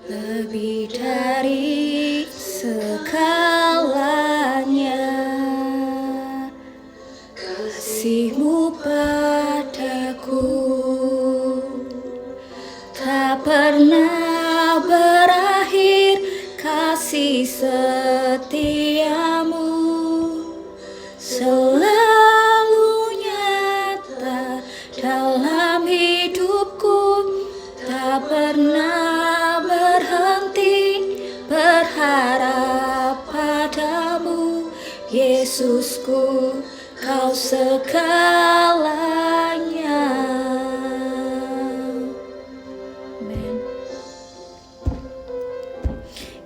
lebih dari segalanya. Kasih-Mu padaku tak pernah berakhir, kasih setiamu selalu nyata dalam hidupku, tak pernah berhenti berharap padamu, Yesusku, Kau segalanya. Amen.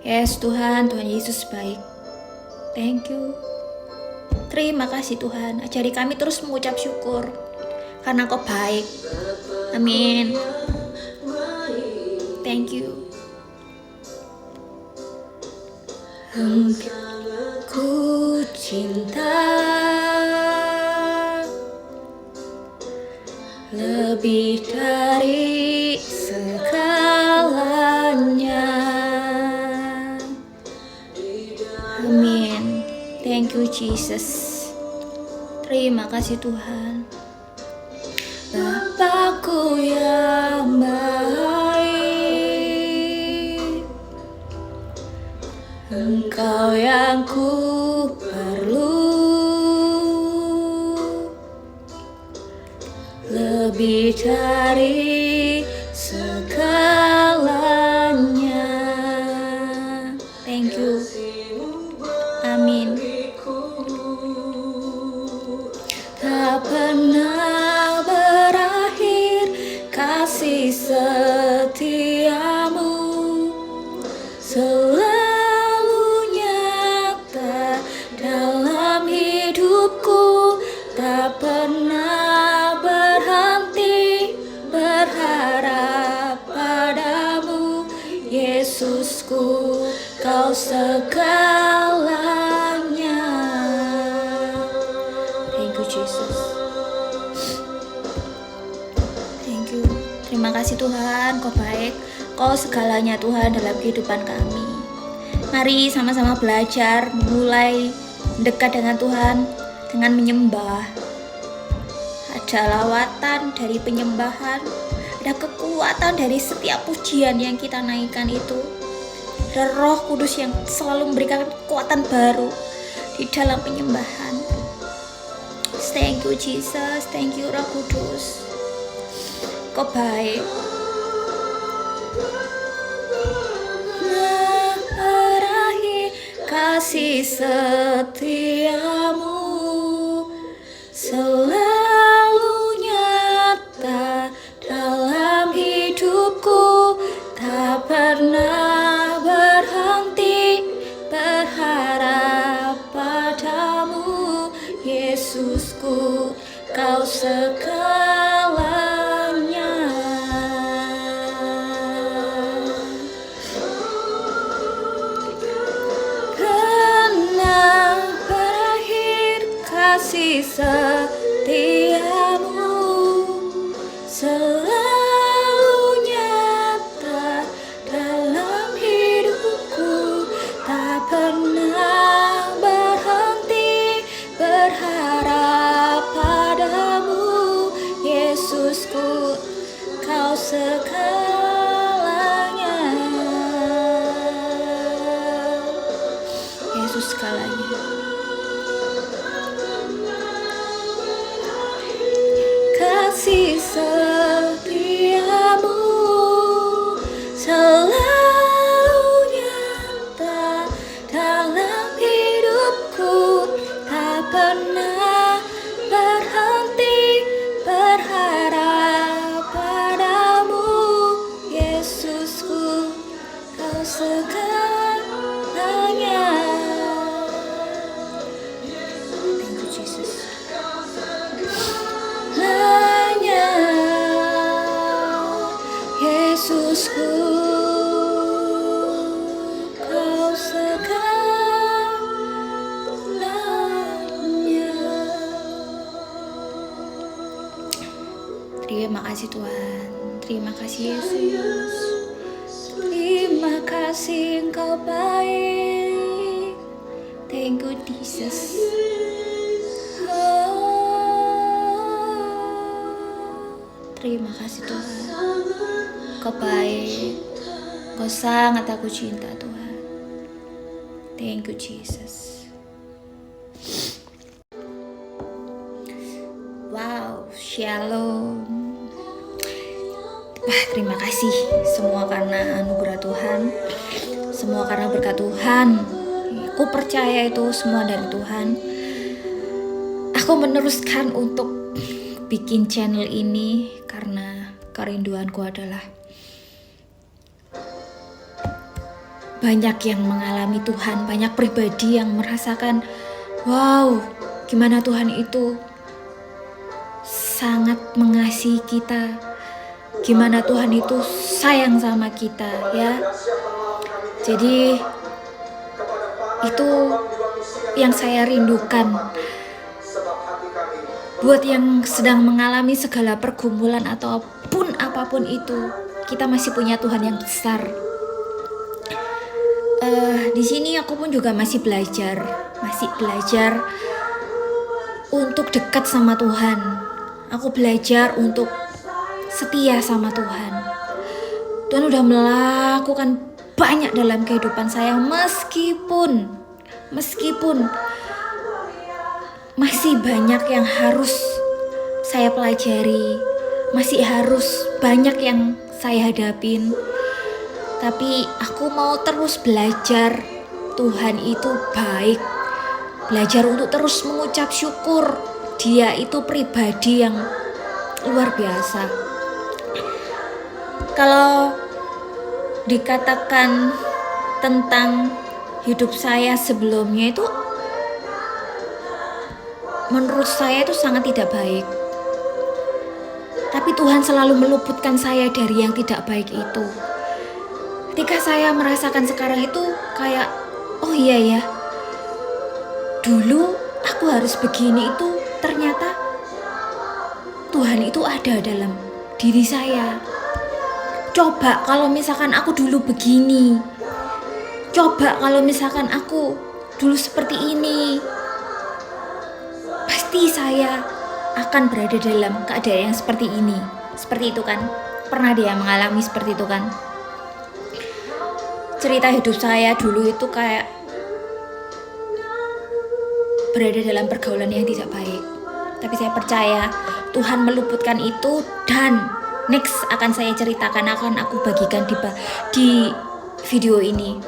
Yes Tuhan, Tuhan Yesus baik. Thank you. Terima kasih Tuhan, ajari kami terus mengucap syukur karena Kau baik. Amin. Thank you. Ku cinta lebih dari segalanya. Amin. Thank you Jesus. Terima kasih Tuhan. Bapakku yang baik, Engkau yang ku perlu, lebih dari segalanya. Thank you. Amin. Tak pernah berakhir kasih setiamu, selalu nyata dalam hidupku, tak pernah berhenti berharap padamu, Yesusku, Kau segalanya. Thank you Jesus. Thank you. Terima kasih Tuhan, Kau baik, Kau segalanya Tuhan dalam kehidupan kami. Mari sama-sama belajar mulai dekat dengan Tuhan dengan menyembah. Ada lawatan dari penyembahan, ada kekuatan dari setiap pujian yang kita naikkan itu. Ada Roh Kudus yang selalu memberikan kekuatan baru di dalam penyembahan. Thank you Jesus, thank you Roh Kudus. Kau baik. Berakhir kasih setiamu, selalu nyata dalam hidupku, tak pernah berhenti berharap padamu, Yesusku, Kau segalanya. Pernah berakhir kasih setiamu, selalu nyata dalam hidupku, tak pernah berhenti berharap padamu, Yesusku, Kau segalanya. Yesus segalanya. Kasih setiamu selalu nyata dalam hidupku, tak pernah berhenti berharap padamu, Yesusku, Kau segalanya. Thank you Jesus. Hanya Yesusku, Kau segalanya. Terima kasih Tuhan, terima kasih Yesus, terima kasih Engkau baik. Thank you Jesus. Terima kasih Tuhan. Kau baik. Kau sangat aku cinta Tuhan. Thank you Jesus. Wow, shalom. Terima kasih semua karena anugerah Tuhan. Semua karena berkat Tuhan. Aku percaya itu semua dari Tuhan. Aku meneruskan untuk bikin channel ini karena kerinduanku adalah banyak yang mengalami Tuhan, banyak pribadi yang merasakan wow, gimana Tuhan itu sangat mengasihi kita, gimana Tuhan itu sayang sama kita ya. Jadi itu yang saya rindukan. Buat yang sedang mengalami segala pergumulan ataupun apapun itu, kita masih punya Tuhan yang besar. Di sini aku pun juga masih belajar untuk dekat sama Tuhan. Aku belajar untuk setia sama Tuhan. Tuhan udah melakukan banyak dalam kehidupan saya, meskipun masih banyak yang harus saya pelajari, masih harus banyak yang saya hadapin. Tapi aku mau terus belajar. Tuhan itu baik. Belajar untuk terus mengucap syukur. Dia itu pribadi yang luar biasa. Kalau dikatakan tentang hidup saya sebelumnya itu, menurut saya itu sangat tidak baik. Tapi Tuhan selalu meluputkan saya dari yang tidak baik itu. Ketika saya merasakan sekarang itu kayak, oh iya ya, dulu aku harus begini, itu ternyata Tuhan itu ada dalam diri saya. Coba kalau misalkan aku dulu begini, coba kalau misalkan aku dulu seperti ini, pasti saya akan berada dalam keadaan yang seperti ini. Seperti itu kan? Pernah dia mengalami seperti itu kan? Cerita hidup saya dulu itu kayak berada dalam pergaulan yang tidak baik. Tapi saya percaya Tuhan meluputkan itu, dan next akan saya ceritakan, akan aku bagikan di video ini,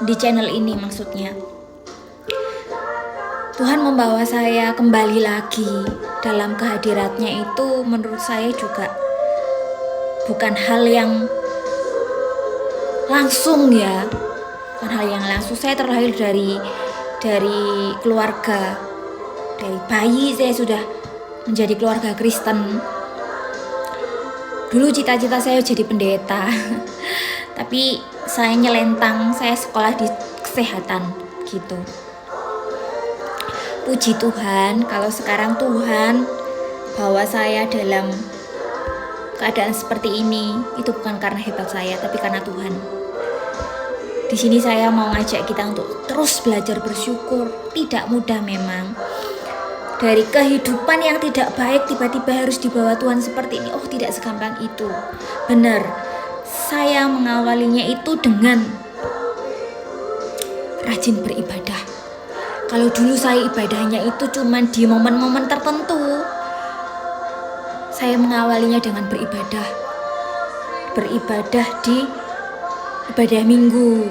di channel ini maksudnya. Tuhan membawa saya kembali lagi dalam kehadiratnya itu menurut saya juga bukan hal yang langsung ya. Bukan hal yang langsung. Saya terlahir dari keluarga, dari bayi saya sudah menjadi keluarga Kristen. Dulu cita-cita saya jadi pendeta. Tapi saya nyelentang, saya sekolah di kesehatan gitu. Puji Tuhan, kalau sekarang Tuhan bawa saya dalam keadaan seperti ini, itu bukan karena hebat saya, tapi karena Tuhan. Di sini saya mau ngajak kita untuk terus belajar bersyukur. Tidak mudah memang. Dari kehidupan yang tidak baik tiba-tiba harus dibawa Tuhan seperti ini. Oh, tidak segampang itu. Benar. Saya mengawalinya itu dengan rajin beribadah. Kalau dulu saya ibadahnya itu cuma di momen-momen tertentu, saya mengawalinya dengan beribadah. Beribadah di ibadah minggu.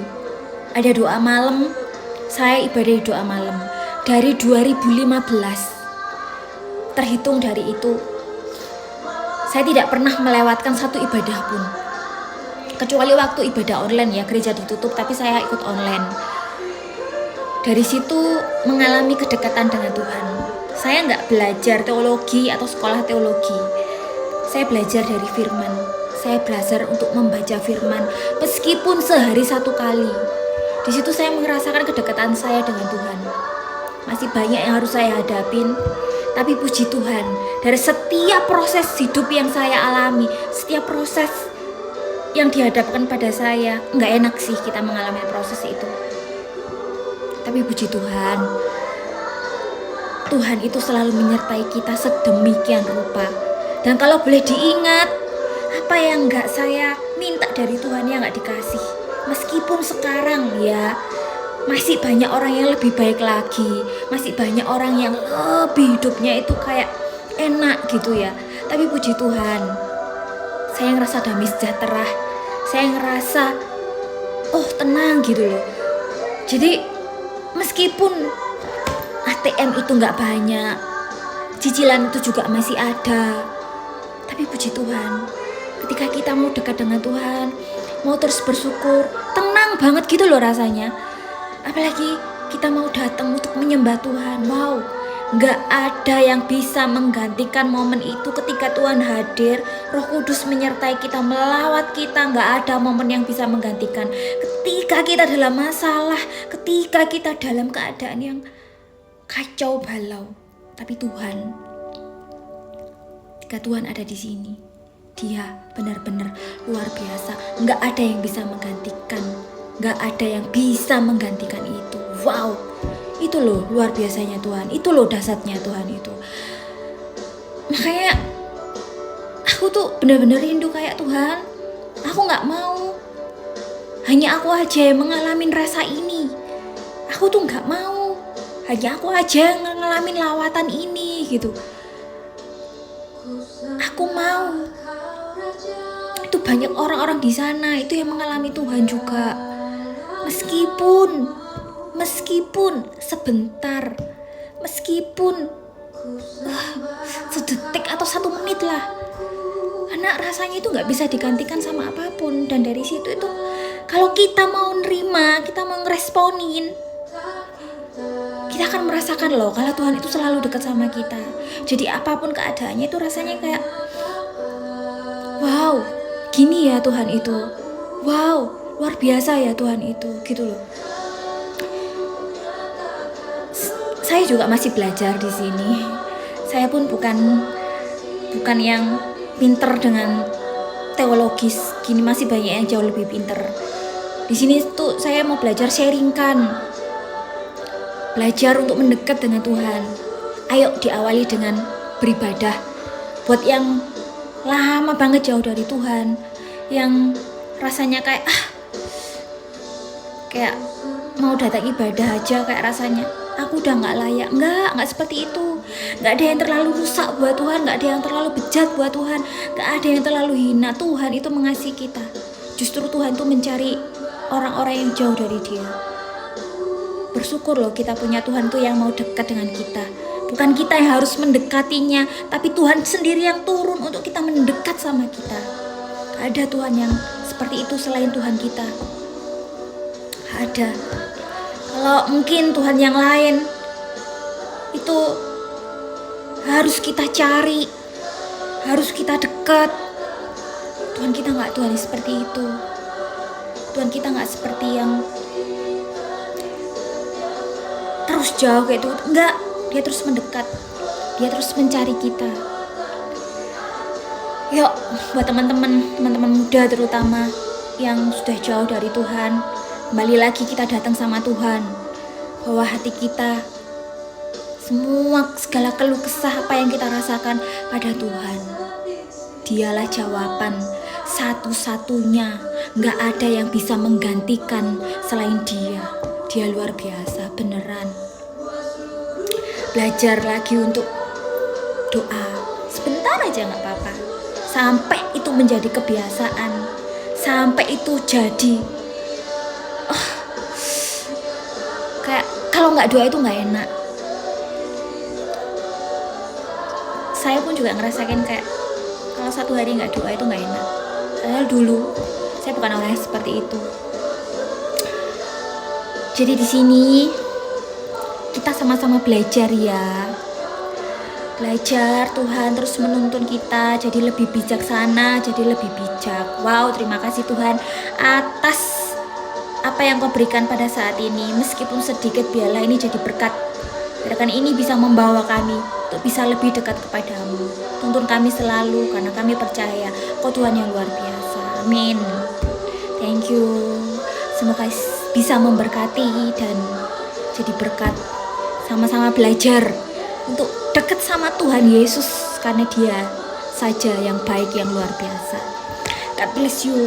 Ada doa malam, saya ibadah doa malam. Dari 2015, terhitung dari itu, saya tidak pernah melewatkan satu ibadah pun. Kecuali waktu ibadah online ya, gereja ditutup tapi saya ikut online. Dari situ mengalami kedekatan dengan Tuhan. Saya nggak belajar teologi atau sekolah teologi. Saya belajar dari firman. Saya belajar untuk membaca firman meskipun sehari 1 kali. Di situ saya merasakan kedekatan saya dengan Tuhan. Masih banyak yang harus saya hadapin, tapi puji Tuhan, dari setiap proses hidup yang saya alami, setiap proses yang dihadapkan pada saya. Nggak enak sih kita mengalami proses itu. Tapi puji Tuhan, Tuhan itu selalu menyertai kita sedemikian rupa. Dan kalau boleh diingat, apa yang nggak saya minta dari Tuhan yang nggak dikasih. Meskipun sekarang ya masih banyak orang yang lebih baik lagi, masih banyak orang yang lebih hidupnya itu kayak enak gitu ya. Tapi puji Tuhan, saya ngerasa damai sejahtera, saya ngerasa tenang gitu loh. Jadi meskipun ATM itu nggak banyak, cicilan itu juga masih ada, tapi puji Tuhan, ketika kita mau dekat dengan Tuhan, mau terus bersyukur, tenang banget gitu loh rasanya. Apalagi kita mau datang untuk menyembah Tuhan. Wow, gak ada yang bisa menggantikan momen itu ketika Tuhan hadir, Roh Kudus menyertai kita, melawat kita. Gak ada momen yang bisa menggantikan. Ketika kita dalam masalah, ketika kita dalam keadaan yang kacau balau, tapi Tuhan, ketika Tuhan ada di sini, Dia benar-benar luar biasa. Gak ada yang bisa menggantikan. Gak ada yang bisa menggantikan itu. Wow, itu loh luar biasanya Tuhan. Itu loh dahsyatnya Tuhan itu. Makanya aku tuh benar-benar rindu kayak Tuhan. Aku gak mau hanya aku aja yang mengalami rasa ini. Aku tuh gak mau hanya aku aja yang ngalamin lawatan ini gitu. Aku mau itu banyak orang-orang di sana itu yang mengalami Tuhan juga. Meskipun sebentar, meskipun sedetik atau 1 menit lah, karena rasanya itu nggak bisa digantikan sama apapun. Dan dari situ itu kalau kita mau nerima, kita mau ngeresponin, kita akan merasakan loh kalau Tuhan itu selalu dekat sama kita. Jadi apapun keadaannya itu rasanya kayak wow, gini ya Tuhan itu. Wow, luar biasa ya Tuhan itu, gitu loh. Saya juga masih belajar di sini. Saya pun bukan yang pinter dengan teologis. Gini masih banyak yang jauh lebih pinter. Di sini tuh saya mau belajar sharingkan. Belajar untuk mendekat dengan Tuhan. Ayo diawali dengan beribadah. Buat yang lama banget jauh dari Tuhan, yang rasanya kayak mau datang ibadah aja kayak rasanya aku udah gak layak. Nggak seperti itu. Gak ada yang terlalu rusak buat Tuhan, gak ada yang terlalu bejat buat Tuhan, gak ada yang terlalu hina. Tuhan itu mengasihi kita. Justru Tuhan tuh mencari orang-orang yang jauh dari Dia. Bersyukur loh kita punya Tuhan tuh yang mau dekat dengan kita. Bukan kita yang harus mendekatinya, tapi Tuhan sendiri yang turun untuk kita mendekat sama kita. Gak ada Tuhan yang seperti itu selain Tuhan kita. Ada. Kalau mungkin Tuhan yang lain itu harus kita cari, harus kita dekat. Tuhan kita nggak Tuhan seperti itu. Tuhan kita nggak seperti yang terus jauh kayak itu. Enggak, Dia terus mendekat. Dia terus mencari kita. Yuk, buat teman-teman muda terutama yang sudah jauh dari Tuhan, kembali lagi kita datang sama Tuhan. Bawa hati kita, segala keluh kesah apa yang kita rasakan pada Tuhan. Dialah jawaban satu-satunya. Gak ada yang bisa menggantikan selain Dia. Dia luar biasa, beneran. Belajar lagi untuk doa. Sebentar aja gak apa-apa. Sampai itu menjadi kebiasaan. Sampai itu jadi kayak kalau nggak doa itu nggak enak. Saya pun juga ngerasain kayak kalau 1 hari nggak doa itu nggak enak. Padahal dulu saya bukan orang yang seperti itu. Jadi di sini kita sama-sama belajar ya. Belajar, Tuhan terus menuntun kita jadi lebih bijaksana, jadi lebih bijak. Wow, terima kasih Tuhan atas apa yang Kau berikan pada saat ini. Meskipun sedikit, biarlah ini jadi berkat. Biarkan ini bisa membawa kami untuk bisa lebih dekat kepadamu. Tuntun kami selalu karena kami percaya Kau Tuhan yang luar biasa. Amin. Thank you. Semoga bisa memberkati dan jadi berkat. Sama-sama belajar untuk dekat sama Tuhan Yesus, karena Dia saja yang baik, yang luar biasa. God bless you.